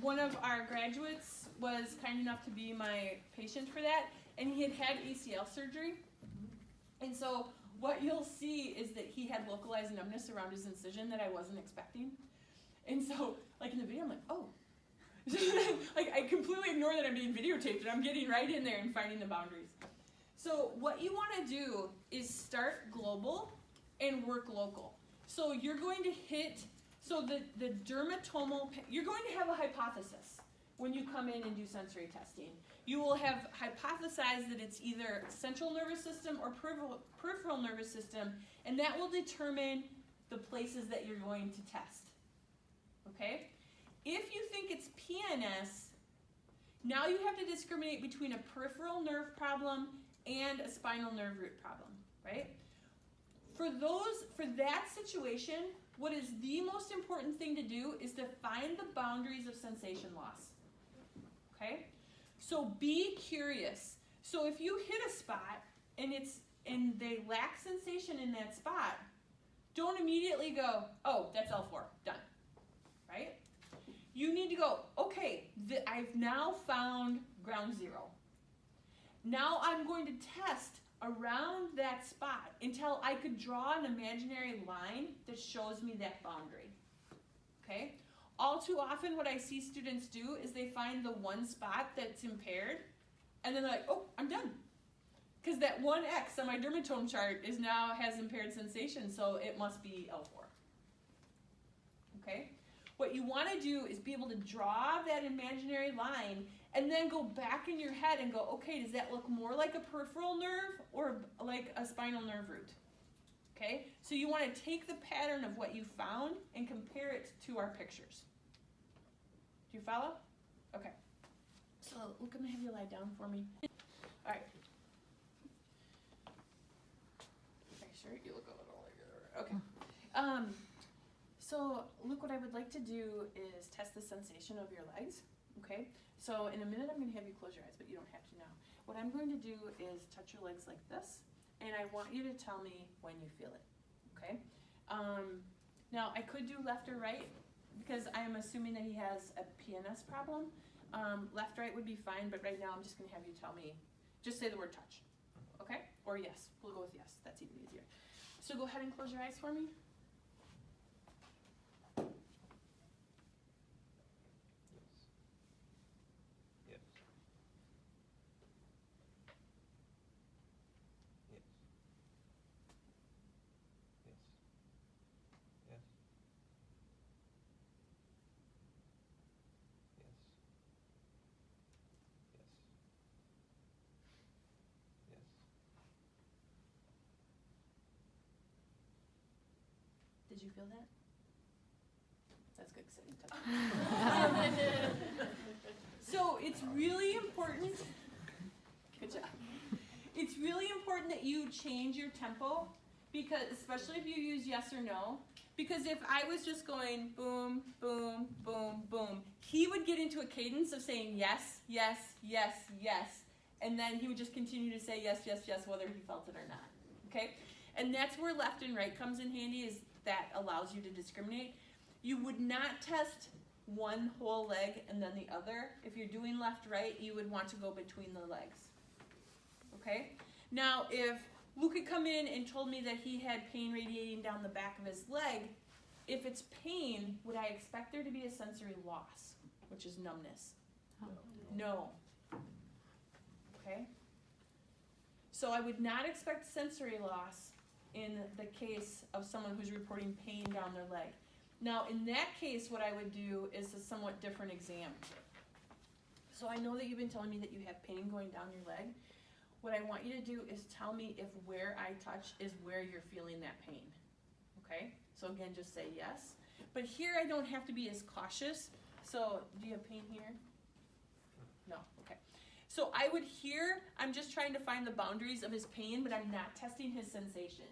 One of our graduates was kind enough to be my patient for that, and he had ACL surgery. And so what you'll see is that he had localized numbness around his incision that I wasn't expecting. And so, like in the video, I'm like, oh. Like, I completely ignore that I'm being videotaped, and I'm getting right in there and finding the boundaries. So what you want to do is start global and work local. So you're going to hit, so the dermatomal, you're going to have a hypothesis when you come in and do sensory testing. You will have hypothesized that it's either central nervous system or peripheral nervous system, and that will determine the places that you're going to test. Okay? If you think it's PNS, now you have to discriminate between a peripheral nerve problem and a spinal nerve root problem, right? For that situation, what is the most important thing to do is to find the boundaries of sensation loss. Okay? So be curious. So if you hit a spot and they lack sensation in that spot, don't immediately go, oh, that's L4, done. Right? You need to go, okay, I've now found ground zero. Now I'm going to test around that spot until I could draw an imaginary line that shows me that boundary. Okay? All too often what I see students do is they find the one spot that's impaired, and then they're like, oh, I'm done. Because that one X on my dermatome chart has impaired sensation, so it must be L4. Okay? What you want to do is be able to draw that imaginary line and then go back in your head and go, okay, does that look more like a peripheral nerve or like a spinal nerve root? Okay? So you want to take the pattern of what you found and compare it to our pictures. Do you follow? Okay. So look, I'm going to have you lie down for me. All right. Make sure you look a little like okay. So Luke, what I would like to do is test the sensation of your legs, okay? So in a minute I'm going to have you close your eyes, but you don't have to now. What I'm going to do is touch your legs like this, and I want you to tell me when you feel it, okay? Now I could do left or right, because I am assuming that he has a PNS problem. Left, right would be fine, but right now I'm just going to have you tell me, just say the word touch, okay? Or yes, we'll go with yes, that's even easier. So go ahead and close your eyes for me. Did you feel that? That's good, because I didn't touch it. So it's really important, good job. It's really important that you change your tempo, because especially if you use yes or no, because if I was just going boom, boom, boom, boom, he would get into a cadence of saying yes, yes, yes, yes, and then he would just continue to say yes, yes, yes, whether he felt it or not, okay? And that's where left and right comes in handy, is that allows you to discriminate. You would not test one whole leg and then the other. If you're doing left, right, you would want to go between the legs. Okay? Now, if Luke had come in and told me that he had pain radiating down the back of his leg, if it's pain, would I expect there to be a sensory loss, which is numbness? No. Okay? So I would not expect sensory loss in the case of someone who's reporting pain down their leg. Now, in that case, what I would do is a somewhat different exam. So I know that you've been telling me that you have pain going down your leg. What I want you to do is tell me if where I touch is where you're feeling that pain. Okay? So again, just say yes. But here I don't have to be as cautious. So do you have pain here? No. Okay. So I would here, I'm just trying to find the boundaries of his pain, but I'm not testing his sensation.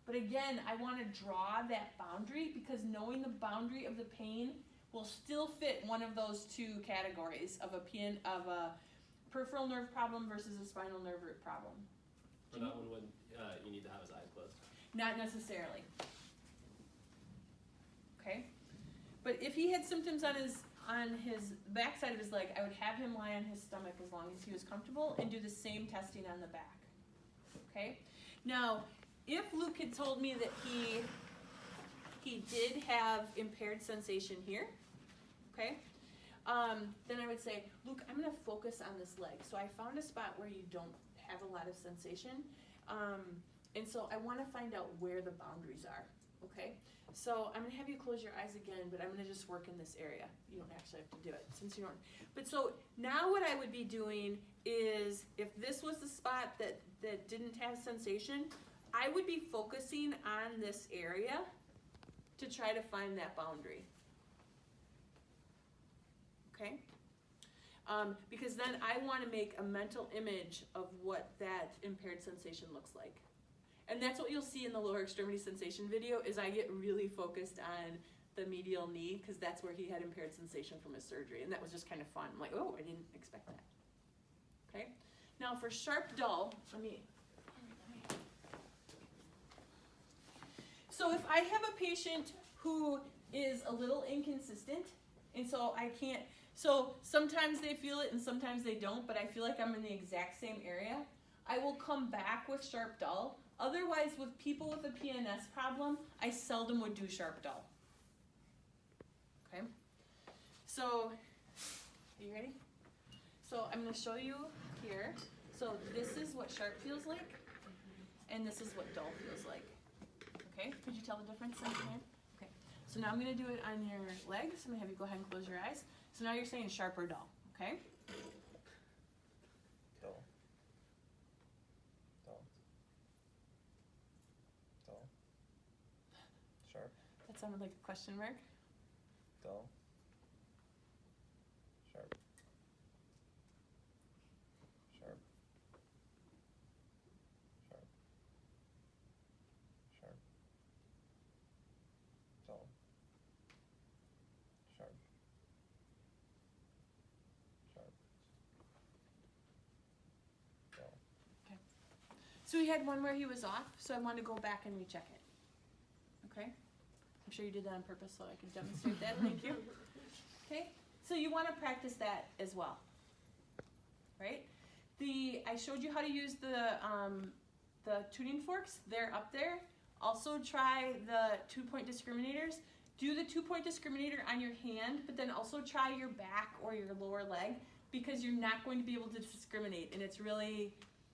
But again, I want to draw that boundary, because knowing the boundary of the pain will still fit one of those two categories of a peripheral nerve problem versus a spinal nerve root problem. For that one, would you need to have his eyes closed? Not necessarily. Okay? But if he had symptoms on his on his backside of his leg, I would have him lie on his stomach as long as he was comfortable and do the same testing on the back. Okay? Now, if Luke had told me that he did have impaired sensation here, okay, then I would say, Luke, I'm going to focus on this leg. So I found a spot where you don't have a lot of sensation, and so I want to find out where the boundaries are, okay? So I'm going to have you close your eyes again, but I'm going to just work in this area. You don't actually have to do it since you don't. But so now what I would be doing is, if this was the spot that didn't have sensation, I would be focusing on this area to try to find that boundary. Okay? Because then I want to make a mental image of what that impaired sensation looks like. And that's what you'll see in the lower extremity sensation video, is I get really focused on the medial knee, because that's where he had impaired sensation from his surgery. And that was just kind of fun. I'm like, oh, I didn't expect that. Okay? Now for sharp dull, so if I have a patient who is a little inconsistent, and so I can't, so sometimes they feel it and sometimes they don't, but I feel like I'm in the exact same area, I will come back with sharp dull. Otherwise, with people with a PNS problem, I seldom would do sharp dull. Okay? So, are you ready? So I'm going to show you here. So this is what sharp feels like, and this is what dull feels like. Okay? Could you tell the difference in your hand? Okay. So now I'm going to do it on your legs. I'm going to have you go ahead and close your eyes. So now you're saying sharp or dull. Okay? Dull. Dull. Dull. Sharp. That sounded like a question mark. Dull. Sharp. Sharp. Sharp. Sharp. Dull. Sharp. Sharp. Dull. So he had one where he was off, so I wanted to go back and recheck it. Okay? I'm sure you did that on purpose so I could demonstrate that. Thank you. Okay? So you want to practice that as well. Right? I showed you how to use the tuning forks. They're up there. Also try the 2-point discriminators. Do the 2-point discriminator on your hand, but then also try your back or your lower leg, because you're not going to be able to discriminate, and it's really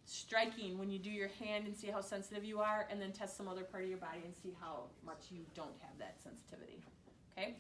striking when you do your hand and see how sensitive you are, and then test some other part of your body and see how much you don't have that sensitivity. Okay?